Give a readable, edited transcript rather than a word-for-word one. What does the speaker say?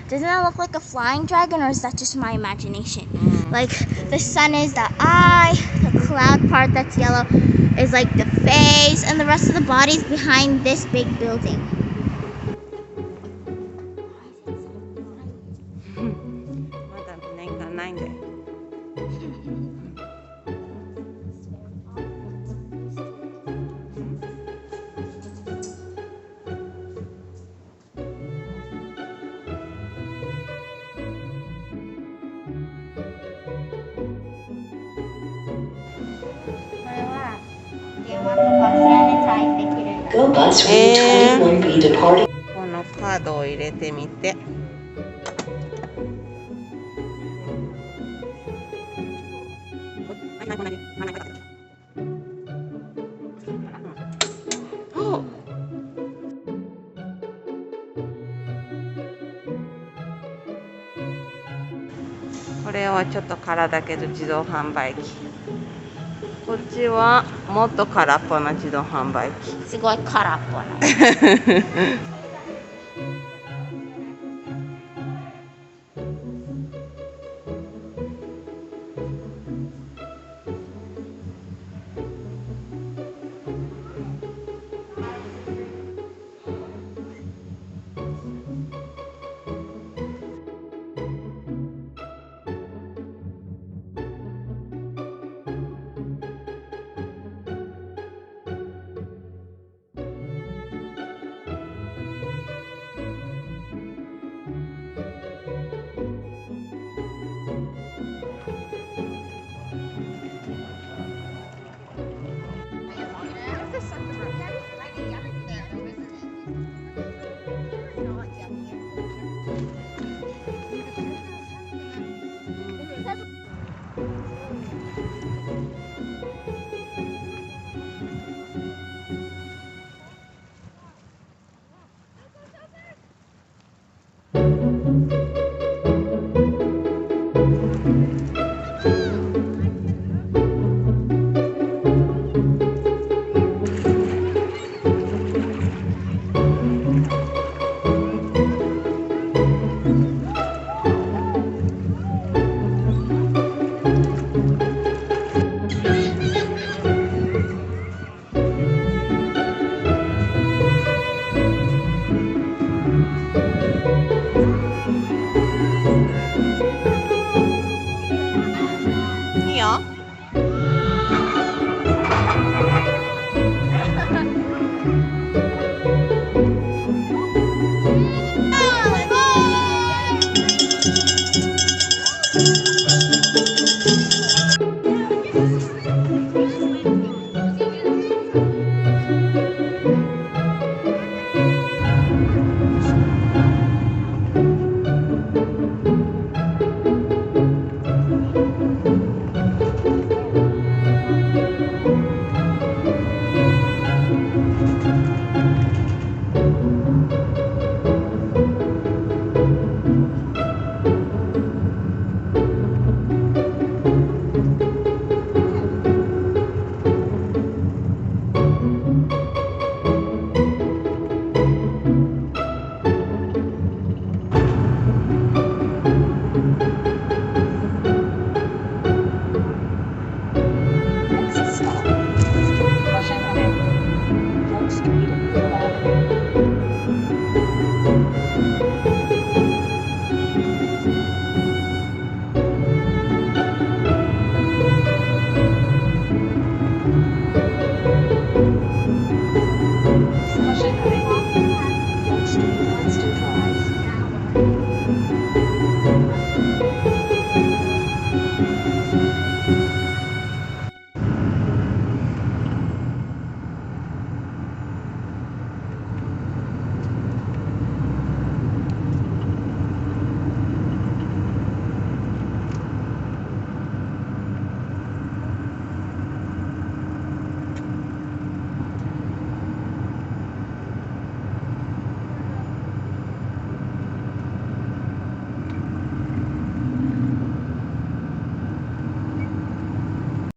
Doesn't that look like a flying dragon, or is that just my imagination? Like the sun is the eye, the cloud part that's yellow is like the face, and the rest of the body is behind this big building. まだ年間ないんだよ。Go bus route 21B departing. このカードを入れてみて。これはちょっと空だけど自動販売機。こっちはもっと空っぽな自動販売機。すごい空っぽな。